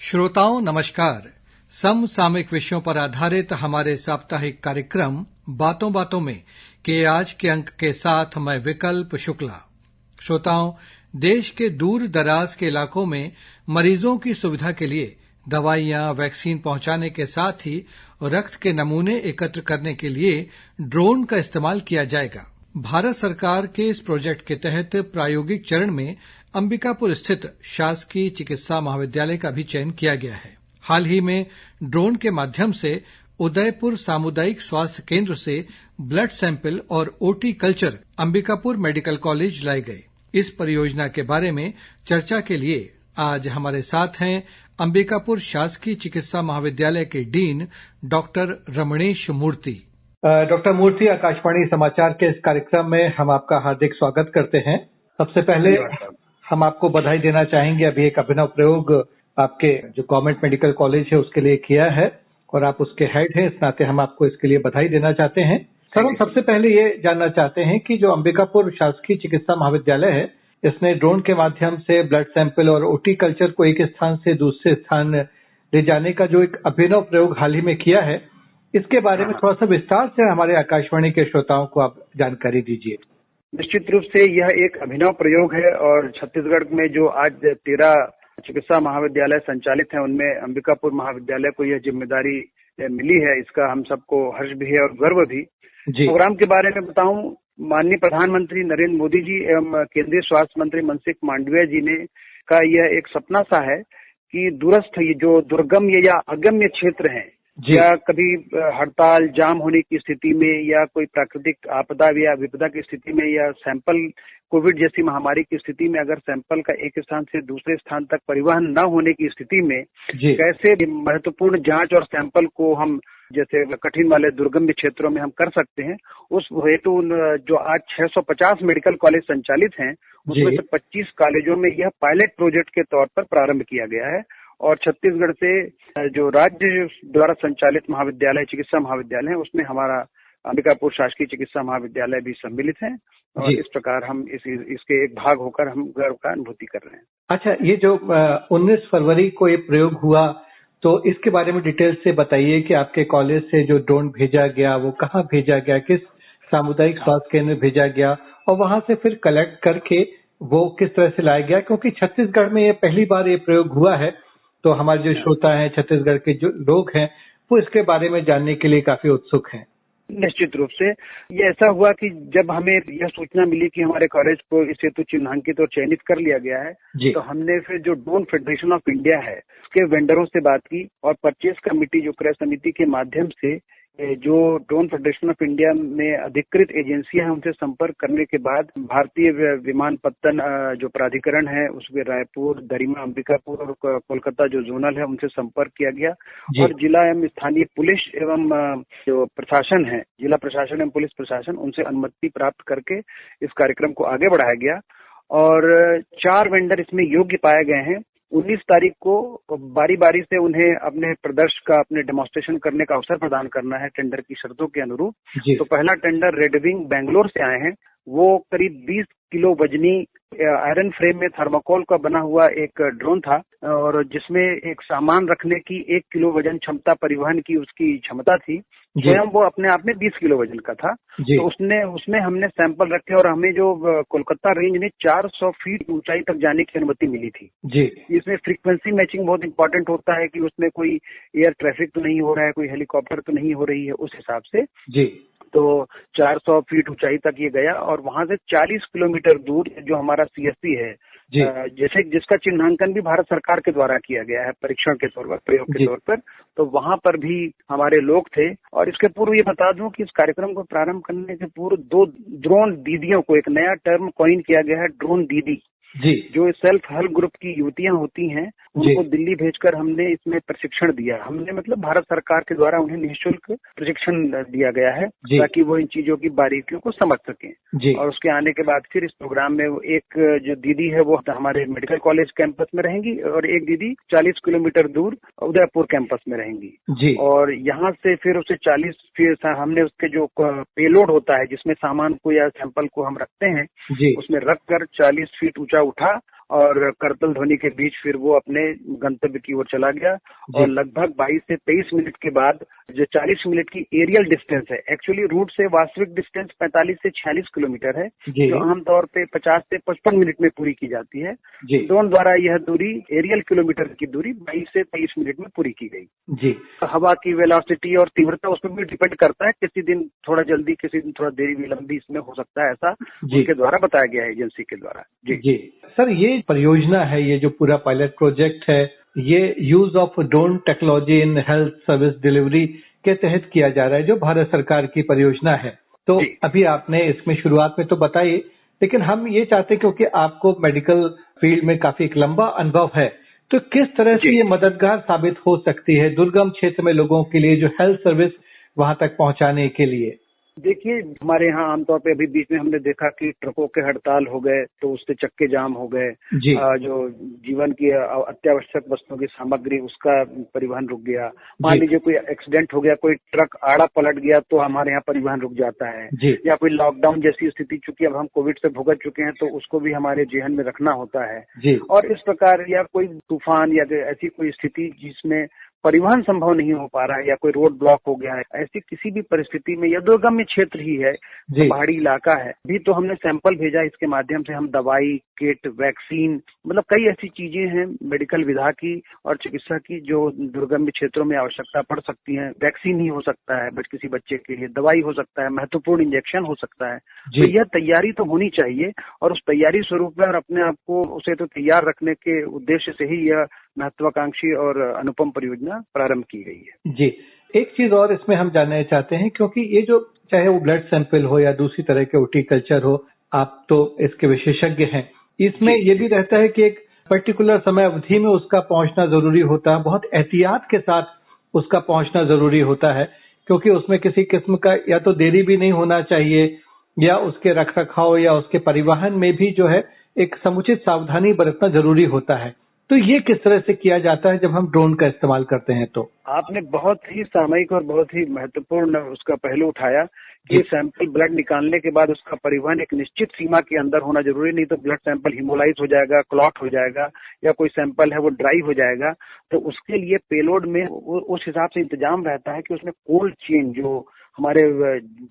श्रोताओं नमस्कार। समसामयिक विषयों पर आधारित हमारे साप्ताहिक कार्यक्रम बातों बातों में के आज के अंक के साथ मैं विकल्प शुक्ला। श्रोताओं, देश के दूर दराज के इलाकों में मरीजों की सुविधा के लिए दवाइयां, वैक्सीन पहुंचाने के साथ ही रक्त के नमूने एकत्र करने के लिए ड्रोन का इस्तेमाल किया जाएगा। भारत सरकार के इस प्रोजेक्ट के तहत प्रायोगिक चरण में अंबिकापुर स्थित शासकीय चिकित्सा महाविद्यालय का भी चयन किया गया है। हाल ही में ड्रोन के माध्यम से उदयपुर सामुदायिक स्वास्थ्य केंद्र से ब्लड सैंपल और OT culture Ambikapur medical college लाए गए। इस परियोजना के बारे में चर्चा के लिए आज हमारे साथ हैं अंबिकापुर शासकीय चिकित्सा महाविद्यालय के डीन डॉक्टर रमणेश मूर्ति। डॉक्टर मूर्ति, आकाशवाणी समाचार के इस कार्यक्रम में हम आपका हार्दिक स्वागत करते हैं। सबसे पहले हम आपको बधाई देना चाहेंगे। अभी एक अभिनव प्रयोग आपके जो गवर्नमेंट मेडिकल कॉलेज है उसके लिए किया है और आप उसके हेड हैं, इस नाते हम आपको इसके लिए बधाई देना चाहते हैं। सर, हम सबसे पहले ये जानना चाहते हैं कि जो अंबिकापुर शासकीय चिकित्सा महाविद्यालय है, इसने ड्रोन के माध्यम से ब्लड सैंपल और ओटी कल्चर को एक स्थान से दूसरे स्थान ले जाने का जो एक अभिनव प्रयोग हाल ही में किया है, इसके बारे में थोड़ा सा विस्तार से हमारे आकाशवाणी के श्रोताओं को आप जानकारी दीजिए। निश्चित रूप से यह एक अभिनव प्रयोग है और छत्तीसगढ़ में जो आज 13 चिकित्सा महाविद्यालय संचालित हैं, उनमें अंबिकापुर महाविद्यालय को यह जिम्मेदारी मिली है। इसका हम सबको हर्ष भी है और गर्व भी। प्रोग्राम के बारे में बताऊं, माननीय प्रधानमंत्री नरेंद्र मोदी जी एवं केंद्रीय स्वास्थ्य मंत्री मनसुख मांडविया जी ने का यह एक सपना सा है कि दूरस्थ जो दुर्गम या अगम्य क्षेत्र हैं, या कभी हड़ताल जाम होने की स्थिति में या कोई प्राकृतिक आपदा या विपदा की स्थिति में या सैंपल कोविड जैसी महामारी की स्थिति में अगर सैंपल का एक स्थान से दूसरे स्थान तक परिवहन न होने की स्थिति में कैसे महत्वपूर्ण जांच और सैंपल को हम जैसे कठिन वाले दुर्गम क्षेत्रों में हम कर सकते हैं, उस हेतु जो आज 650 मेडिकल कॉलेज संचालित हैं, उसमें से 25 कॉलेजों में यह पायलट प्रोजेक्ट के तौर पर प्रारंभ किया गया है। और छत्तीसगढ़ से जो राज्य द्वारा संचालित महाविद्यालय चिकित्सा महाविद्यालय है, उसमें हमारा अंबिकापुर शासकीय चिकित्सा महाविद्यालय भी सम्मिलित है और इस प्रकार हम इसके एक भाग होकर हम गर्व का अनुभूति कर रहे हैं। अच्छा, ये जो 19 फरवरी को ये प्रयोग हुआ, तो इसके बारे में डिटेल से बताइए कि आपके कॉलेज से जो ड्रोन भेजा गया वो कहाँ भेजा गया, किस सामुदायिक स्वास्थ्य केंद्र भेजा गया और वहां से फिर कलेक्ट करके वो किस तरह से लाया गया, क्योंकि छत्तीसगढ़ में ये पहली बार ये प्रयोग हुआ है। तो हमारे जो श्रोता हैं, छत्तीसगढ़ के जो लोग हैं, वो इसके बारे में जानने के लिए काफी उत्सुक हैं। निश्चित रूप से ये ऐसा हुआ कि जब हमें यह सूचना मिली कि हमारे कॉलेज को इस हेतु चिन्हांकित और चयनित कर लिया गया है, तो हमने फिर जो ड्रोन फेडरेशन ऑफ इंडिया है उसके वेंडरों से बात की और परचेज कमेटी जो क्रय समिति के माध्यम से जो ड्रोन फेडरेशन ऑफ इंडिया में अधिकृत एजेंसियां हैं उनसे संपर्क करने के बाद भारतीय विमानपत्तन जो प्राधिकरण है उसके रायपुर, दरिमा, अंबिकापुर और कोलकाता जो जोनल है उनसे संपर्क किया गया और जिला एवं स्थानीय पुलिस एवं जो प्रशासन है, जिला प्रशासन एवं पुलिस प्रशासन, उनसे अनुमति प्राप्त करके इस कार्यक्रम को आगे बढ़ाया गया और 4 वेंडर इसमें योग्य पाए गए हैं। 19 तारीख को बारी बारी से उन्हें अपने प्रदर्शन का, अपने डेमोन्स्ट्रेशन करने का अवसर प्रदान करना है टेंडर की शर्तों के अनुरूप। तो पहला टेंडर रेड विंग बेंगलोर से आए हैं। वो करीब 20 किलो वजनी आयरन फ्रेम में थर्माकोल का बना हुआ एक ड्रोन था और जिसमें एक सामान रखने की 1 किलो वजन क्षमता, परिवहन की उसकी क्षमता थी। स्वयं वो अपने आप में 20 किलो वजन का था। तो उसमें हमने सैंपल रखे और हमें जो कोलकाता रेंज में 400 फीट ऊंचाई तक जाने की अनुमति मिली थी। इसमें फ्रीक्वेंसी मैचिंग बहुत इंपॉर्टेंट होता है कि उसमें कोई एयर ट्रैफिक तो नहीं हो रहा है, कोई हेलीकॉप्टर तो नहीं हो रही है, उस हिसाब से। तो 400 फीट ऊंचाई तक ये गया और वहां से 40 किलोमीटर दूर जो हमारा सीएससी है, जैसे जिसका चिन्हांकन भी भारत सरकार के द्वारा किया गया है परीक्षण के तौर पर, प्रयोग के तौर पर, तो वहां पर भी हमारे लोग थे। और इसके पूर्व ये बता दूं कि इस कार्यक्रम को प्रारंभ करने के पूर्व 2 ड्रोन दीदियों को एक नया टर्म कॉइन किया गया है, ड्रोन दीदी, जो सेल्फ हेल्प ग्रुप की युवतियां होती हैं, उनको दिल्ली भेजकर हमने इसमें प्रशिक्षण दिया। हमने मतलब भारत सरकार के द्वारा उन्हें निःशुल्क प्रशिक्षण दिया गया है ताकि वो इन चीजों की बारीकियों को समझ सकें। और उसके आने के बाद फिर इस प्रोग्राम में एक जो दीदी है वो हमारे मेडिकल कॉलेज कैंपस में रहेंगी और एक दीदी 40 किलोमीटर दूर उदयपुर कैंपस में रहेंगी। और यहाँ से फिर उसे 40 फिर हमने उसके जो पेलोड होता है जिसमें सामान को या सैंपल को हम रखते हैं, उसमें रख कर 40 फीट ऊंचा उठा और करतल ध्वनि के बीच फिर वो अपने गंतव्य की ओर चला गया। और लगभग 22 से 23 मिनट के बाद जो 40 मिनट की एरियल डिस्टेंस है, एक्चुअली रूट से वास्तविक डिस्टेंस 45 से 46 किलोमीटर है, जो आमतौर पे 50 से 55 मिनट में पूरी की जाती है। ड्रोन द्वारा यह दूरी, एरियल किलोमीटर की दूरी 22 से 23 मिनट में पूरी की गई। हवा की वेलोसिटी और तीव्रता उस पर भी डिपेंड करता है, किसी दिन थोड़ा जल्दी, किसी दिन थोड़ा देरी विलंबी इसमें हो सकता है, ऐसा उनके द्वारा बताया गया है, एजेंसी के द्वारा। जी सर, ये परियोजना है, ये जो पूरा पायलट प्रोजेक्ट है, ये use of drone technology in health service delivery के तहत किया जा रहा है, जो भारत सरकार की परियोजना है। तो अभी आपने इसमें शुरुआत में तो बताई, लेकिन हम ये चाहते, क्योंकि आपको मेडिकल फील्ड में काफी एक लंबा अनुभव है, तो किस तरह से ये मददगार साबित हो सकती है दुर्गम क्षेत्र में लोगों के लिए, जो हेल्थ सर्विस वहां तक पहुंचाने के लिए? देखिए, हमारे यहाँ आमतौर पे अभी बीच में हमने देखा कि ट्रकों के हड़ताल हो गए, तो उससे चक्के जाम हो गए। जो जीवन की अत्यावश्यक वस्तुओं की सामग्री, उसका परिवहन रुक गया। मान लीजिए कोई एक्सीडेंट हो गया, कोई ट्रक आड़ा पलट गया, तो हमारे यहाँ परिवहन रुक जाता है। या कोई लॉकडाउन जैसी स्थिति, चूंकि अब हम कोविड से भुगत चुके हैं, तो उसको भी हमारे जेहन में रखना होता है। और इस प्रकार, या कोई तूफान या ऐसी कोई स्थिति जिसमें परिवहन संभव नहीं हो पा रहा है, या कोई रोड ब्लॉक हो गया है, ऐसी किसी भी परिस्थिति में, या दुर्गम्य क्षेत्र ही है, पहाड़ी इलाका है, भी तो हमने सैंपल भेजा। इसके माध्यम से हम दवाई, किट, वैक्सीन, मतलब कई ऐसी चीजें हैं मेडिकल विधा की और चिकित्सा की, जो दुर्गम्य क्षेत्रों में आवश्यकता पड़ सकती है। वैक्सीन ही हो सकता है किसी बच्चे के लिए, दवाई हो सकता है, महत्वपूर्ण इंजेक्शन हो सकता है। तो यह तैयारी तो होनी चाहिए, और उस तैयारी स्वरूप में और अपने आप को उसे तो तैयार रखने के उद्देश्य से ही यह महत्वाकांक्षी और अनुपम परियोजना प्रारंभ की गई है। जी, एक चीज और इसमें हम जानना चाहते हैं, क्योंकि ये जो चाहे वो ब्लड सैंपल हो या दूसरी तरह के हॉर्टिकल्चर हो, आप तो इसके विशेषज्ञ हैं, इसमें ये भी रहता है कि एक पर्टिकुलर समय अवधि में उसका पहुंचना जरूरी होता है, बहुत एहतियात के साथ उसका पहुंचना जरूरी होता है, क्योंकि उसमें किसी किस्म का या तो देरी भी नहीं होना चाहिए, या उसके रखरखाव या उसके परिवहन में भी जो है एक समुचित सावधानी बरतना जरूरी होता है। तो ये किस तरह से किया जाता है जब हम ड्रोन का इस्तेमाल करते हैं? तो आपने बहुत ही सामयिक और बहुत ही महत्वपूर्ण उसका पहलू उठाया कि सैंपल ब्लड निकालने के बाद उसका परिवहन एक निश्चित सीमा के अंदर होना जरूरी, नहीं तो ब्लड सैंपल हिमोलाइज हो जाएगा, क्लॉट हो जाएगा, या कोई सैंपल है वो ड्राई हो जाएगा। तो उसके लिए पेलोड में उस हिसाब से इंतजाम रहता है कि उसमें कोल्ड चेन, जो हमारे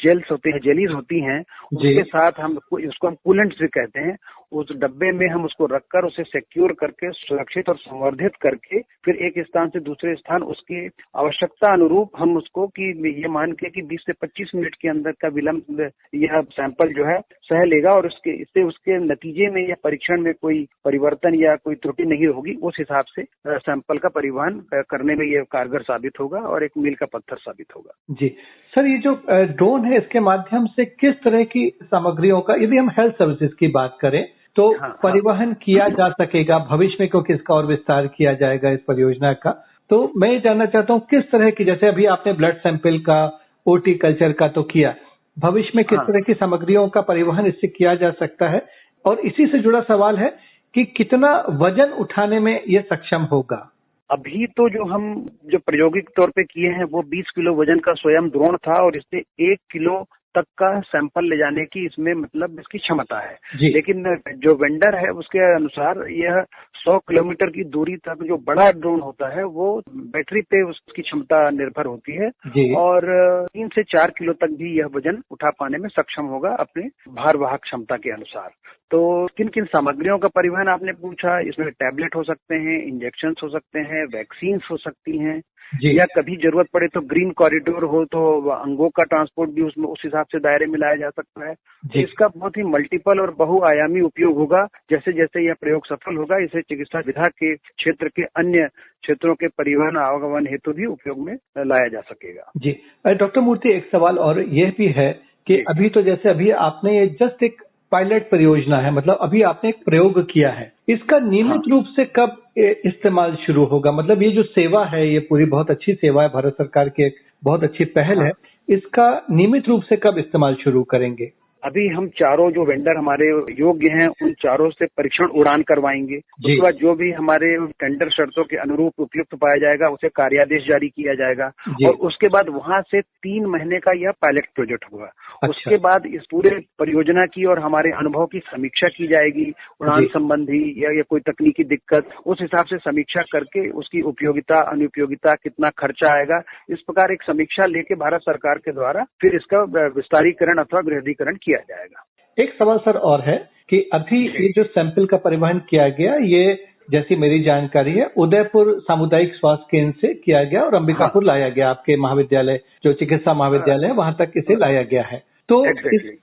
जेल्स होते हैं, जेलीज होती हैं, उसके साथ हम उसको हम कूलेंट भी कहते हैं, उस डब्बे में हम उसको रखकर उसे सिक्योर करके, सुरक्षित और संवर्धित करके, फिर एक स्थान से दूसरे स्थान उसकी आवश्यकता अनुरूप हम उसको, कि ये मान के कि 20 से 25 मिनट के अंदर का विलंब यह सैंपल जो है सह लेगा, और इससे उसके नतीजे में या परीक्षण में कोई परिवर्तन या कोई त्रुटि नहीं होगी। उस हिसाब से सैंपल का परिवहन करने में ये कारगर साबित होगा और एक मील का पत्थर साबित होगा। जी सर, ये जो ड्रोन है, इसके माध्यम से किस तरह की सामग्रियों का, यदि हम हेल्थ सर्विसेज की बात करें, तो परिवहन किया जा सकेगा भविष्य में, क्योंकि इसका और विस्तार किया जाएगा इस परियोजना का। तो मैं ये जानना चाहता हूँ, किस तरह की, जैसे अभी आपने ब्लड सैंपल का, हॉर्टिकल्चर का तो किया, भविष्य में किस तरह की सामग्रियों का परिवहन इससे किया जा सकता है? और इसी से जुड़ा सवाल है कि कितना वजन उठाने में ये सक्षम होगा? अभी तो जो प्रायोगिक तौर पे किए हैं वो 20 किलो वजन का स्वयं ड्रोन था, और इससे 1 किलो तक का सैंपल ले जाने की इसमें मतलब इसकी क्षमता है। लेकिन जो वेंडर है उसके अनुसार यह 100 किलोमीटर की दूरी तक जो बड़ा ड्रोन होता है वो बैटरी पे उसकी क्षमता निर्भर होती है, और 3 से 4 किलो तक भी यह वजन उठा पाने में सक्षम होगा अपने भारवाहक क्षमता के अनुसार। तो किन किन सामग्रियों का परिवहन आपने पूछा, इसमें टैबलेट हो सकते हैं, इंजेक्शन हो सकते हैं, वैक्सीन हो सकती हैं, या कभी जरूरत पड़े तो ग्रीन कॉरिडोर हो तो अंगों का ट्रांसपोर्ट भी उसमें उस हिसाब से दायरे में लाया जा सकता है। तो इसका बहुत ही मल्टीपल और बहुआयामी उपयोग होगा। जैसे जैसे यह प्रयोग सफल होगा, इसे चिकित्सा विधा के क्षेत्र के अन्य क्षेत्रों के परिवहन आवागमन हेतु भी उपयोग में लाया जा सकेगा। जी डॉक्टर मूर्ति, एक सवाल और यह भी है कि अभी तो जैसे अभी आपने ये जस्ट एक पायलट परियोजना है, मतलब अभी आपने एक प्रयोग किया है, इसका नियमित रूप से कब इस्तेमाल शुरू होगा? मतलब ये जो सेवा है, ये पूरी बहुत अच्छी सेवा है, भारत सरकार की एक बहुत अच्छी पहल है, इसका नियमित रूप से कब इस्तेमाल शुरू करेंगे? अभी हम चारों जो वेंडर हमारे योग्य हैं उन चारों से परीक्षण उड़ान करवाएंगे। उसके बाद जो भी हमारे टेंडर शर्तों के अनुरूप उपयुक्त पाया जाएगा उसे कार्यादेश जारी किया जाएगा और उसके बाद वहां से 3 महीने का यह पायलट प्रोजेक्ट होगा। उसके बाद इस पूरे परियोजना की और हमारे अनुभव की समीक्षा की जाएगी, उड़ान संबंधी या कोई तकनीकी दिक्कत, उस हिसाब से समीक्षा करके उसकी उपयोगिता अनुपयोगिता कितना खर्चा आएगा, इस प्रकार एक समीक्षा लेके भारत सरकार के द्वारा फिर इसका विस्तारीकरण अथवा वृहदीकरण किया जाएगा। एक सवाल सर और है कि अभी ये जो सैंपल का परिवहन किया गया, ये जैसी मेरी जानकारी है उदयपुर सामुदायिक स्वास्थ्य केंद्र से किया गया और अंबिकापुर लाया गया, आपके महाविद्यालय जो चिकित्सा महाविद्यालय है वहां तक इसे लाया गया है। तो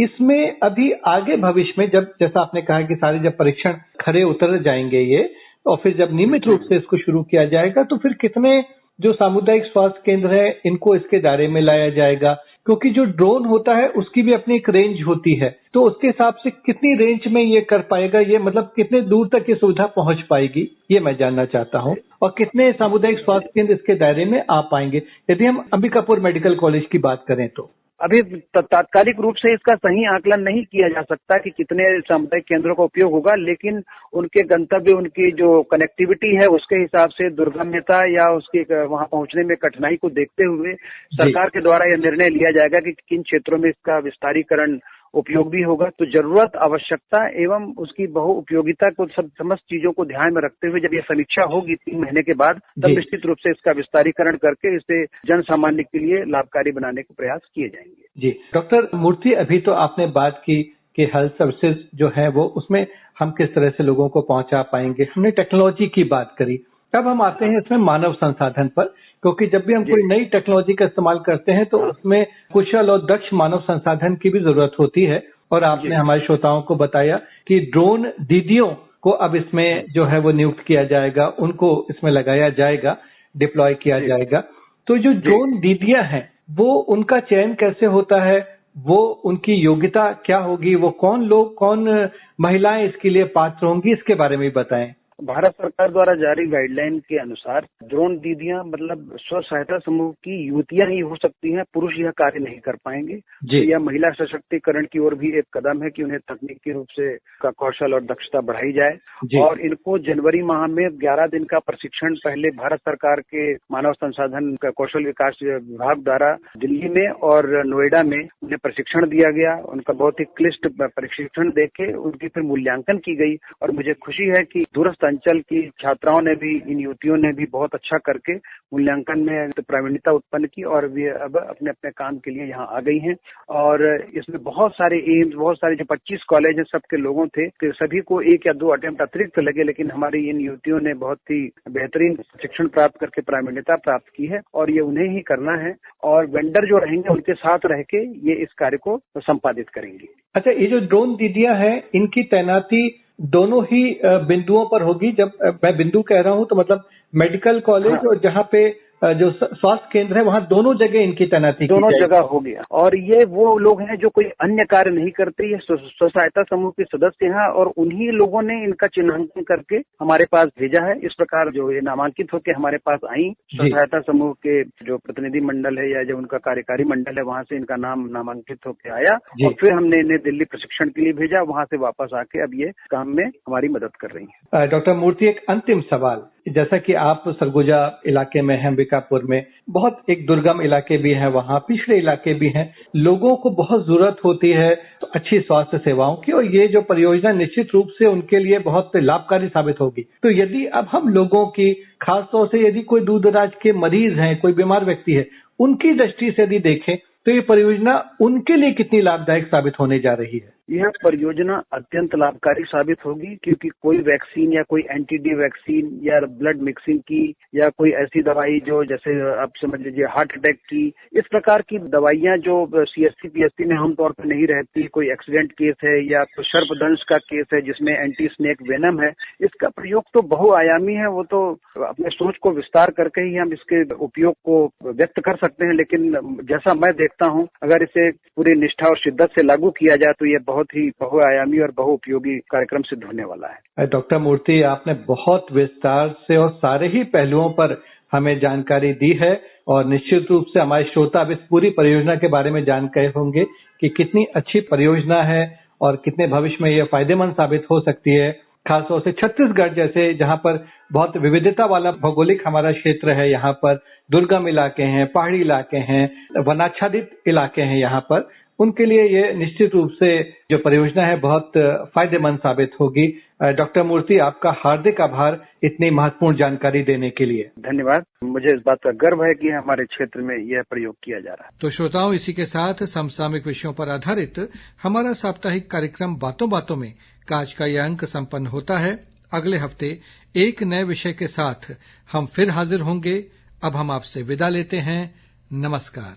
इसमें अभी आगे भविष्य में जब जैसा आपने कहा कि सारे जब परीक्षण खरे उतर जाएंगे ये और फिर जब नियमित रूप से इसको शुरू किया जाएगा तो फिर कितने जो सामुदायिक स्वास्थ्य केंद्र है इनको इसके दायरे में लाया जाएगा, क्योंकि जो ड्रोन होता है उसकी भी अपनी एक रेंज होती है, तो उसके हिसाब से कितनी रेंज में ये कर पाएगा, ये मतलब कितने दूर तक ये सुविधा पहुंच पाएगी, ये मैं जानना चाहता हूं। और कितने सामुदायिक स्वास्थ्य केंद्र इसके दायरे में आ पाएंगे यदि हम अंबिकापुर मेडिकल कॉलेज की बात करें तो? अभी तात्कालिक रूप से इसका सही आकलन नहीं किया जा सकता कि कितने सामुदायिक केंद्रों का उपयोग होगा, लेकिन उनके गंतव्य, उनकी जो कनेक्टिविटी है उसके हिसाब से दुर्गम्यता या उसके वहां पहुंचने में कठिनाई को देखते हुए सरकार के द्वारा यह निर्णय लिया जाएगा कि किन क्षेत्रों में इसका विस्तारीकरण उपयोग भी होगा। तो जरूरत, आवश्यकता एवं उसकी बहु उपयोगिता को समस्त चीजों को ध्यान में रखते हुए जब ये समीक्षा होगी 3 महीने के बाद, तब निश्चित रूप से इसका विस्तारीकरण करके इसे जन सामान्य के लिए लाभकारी बनाने के प्रयास किए जाएंगे। जी डॉक्टर मूर्ति, अभी तो आपने बात की कि हेल्थ सर्विसेज जो है वो उसमें हम किस तरह से लोगों को पहुंचा पाएंगे, हमने टेक्नोलॉजी की बात करी। तब हम आते हैं इसमें मानव संसाधन पर, क्योंकि जब भी हम कोई नई टेक्नोलॉजी का इस्तेमाल करते हैं तो उसमें कुशल और दक्ष मानव संसाधन की भी जरूरत होती है। और आपने हमारे श्रोताओं को बताया कि ड्रोन दीदियों को अब इसमें जो है वो नियुक्त किया जाएगा, उनको इसमें लगाया जाएगा, डिप्लॉय किया जाएगा। तो जो ड्रोन दीदियां हैं वो उनका चयन कैसे होता है, वो उनकी योग्यता क्या होगी, वो कौन महिलाएं इसके लिए पात्र होंगी, इसके बारे में बताएं। भारत सरकार द्वारा जारी गाइडलाइन के अनुसार ड्रोन दीदियां मतलब स्व सहायता समूह की युवतियां ही हो सकती हैं, पुरुष यह कार्य नहीं कर पाएंगे। तो यह महिला सशक्तिकरण की ओर भी एक कदम है कि उन्हें तकनीकी रूप से का कौशल और दक्षता बढ़ाई जाए। और इनको जनवरी माह में 11 दिन का प्रशिक्षण पहले भारत सरकार के मानव संसाधन का कौशल विकास विभाग द्वारा दिल्ली में और नोएडा में उन्हें प्रशिक्षण दिया गया। उनका बहुत ही क्लिष्ट प्रशिक्षण देके उनकी फिर मूल्यांकन की गई और मुझे खुशी है कि दूरस्थ अंचल की छात्राओं ने भी, इन युवतियों ने भी बहुत अच्छा करके मूल्यांकन में प्रावीण्यता उत्पन्न की और वे अब अपने अपने काम के लिए यहाँ आ गई हैं। और इसमें बहुत सारे एम्स, बहुत सारे जो 25 कॉलेज हैं सबके लोगों थे कि सभी को 1 या 2 अटेम्प्ट अतिरिक्त लगे, लेकिन हमारी इन युवतियों ने बहुत ही बेहतरीन शिक्षण प्राप्त करके प्रावीण्यता प्राप्त की है और ये उन्हें ही करना है। और वेंडर जो रहेंगे उनके साथ रह के ये इस कार्य को संपादित करेंगे। अच्छा, ये जो ड्रोन दीदियां हैं इनकी तैनाती दोनों ही बिंदुओं पर होगी। जब मैं बिंदु कह रहा हूं तो मतलब मेडिकल कॉलेज और जहां पे जो स्वास्थ्य केंद्र है वहां दोनों जगह इनकी तैनाती दोनों जगह होगी। और ये वो लोग हैं जो कोई अन्य कार्य नहीं करते, ये स्व सहायता समूह के सदस्य हैं और उन्हीं लोगों ने इनका चिन्हांकन करके हमारे पास भेजा है। इस प्रकार जो ये नामांकित होकर हमारे पास आई, स्व सहायता समूह के जो प्रतिनिधि मंडल है या जो उनका कार्यकारी मंडल है वहां से इनका नाम नामांकित होकर आया और फिर हमने इन्हें दिल्ली प्रशिक्षण के लिए भेजा। वहां से वापस आके अब ये काम में हमारी मदद कर रही है। डॉक्टर मूर्ति, एक अंतिम सवाल, जैसा कि आप सरगुजा इलाके में हैं, अंबिकापुर में बहुत एक दुर्गम इलाके भी है, वहाँ पिछड़े इलाके भी हैं, लोगों को बहुत जरूरत होती है अच्छी स्वास्थ्य सेवाओं की और ये जो परियोजना निश्चित रूप से उनके लिए बहुत लाभकारी साबित होगी। तो यदि अब हम लोगों की, खासतौर से यदि कोई दूर दराज के मरीज हैं, कोई बीमार व्यक्ति है, उनकी दृष्टि से यदि देखें तो ये परियोजना उनके लिए कितनी लाभदायक साबित होने जा रही है? यह परियोजना अत्यंत लाभकारी साबित होगी क्योंकि कोई वैक्सीन या कोई एंटी-डी वैक्सीन या ब्लड मिक्सिंग की या कोई ऐसी दवाई जो जैसे आप समझ लीजिए हार्ट अटैक की, इस प्रकार की दवाइयां जो सीएससी पीएससी में आमतौर पर नहीं रहती, कोई एक्सीडेंट केस है या तो सर्पदंश का केस है जिसमें एंटी स्नेक वेनम है, इसका प्रयोग तो बहुआयामी है। वो तो अपने सोच को विस्तार करके ही हम इसके उपयोग को व्यक्त कर सकते हैं, लेकिन जैसा मैं देखता हूं अगर इसे पूरी निष्ठा और शिद्दत से लागू किया जाए तो ये बहुत ही बहुआयामी और बहुउपयोगी कार्यक्रम सिद्ध होने वाला है। डॉक्टर मूर्ति, आपने बहुत विस्तार से और सारे ही पहलुओं पर हमें जानकारी दी है और निश्चित रूप से हमारे श्रोता अब इस पूरी परियोजना के बारे में जान गए होंगे कि कितनी अच्छी परियोजना है और कितने भविष्य में यह फायदेमंद साबित हो सकती है। खासतौर से छत्तीसगढ़ जैसे जहां पर बहुत विविधता वाला भौगोलिक हमारा क्षेत्र है, यहाँ पर दुर्गम इलाके हैं, पहाड़ी इलाके हैं, वनाच्छादित इलाके हैं, यहाँ पर उनके लिए ये निश्चित रूप से जो परियोजना है बहुत फायदेमंद साबित होगी। डॉक्टर मूर्ति, आपका हार्दिक आभार इतनी महत्वपूर्ण जानकारी देने के लिए। धन्यवाद। मुझे इस बात का गर्व है कि हमारे क्षेत्र में यह प्रयोग किया जा रहा है। तो श्रोताओं, इसी के साथ समसामयिक विषयों पर आधारित हमारा साप्ताहिक कार्यक्रम बातों बातों में आज का यह अंक संपन्न होता है। अगले हफ्ते एक नए विषय के साथ हम फिर हाजिर होंगे। अब हम आपसे विदा लेते हैं। नमस्कार।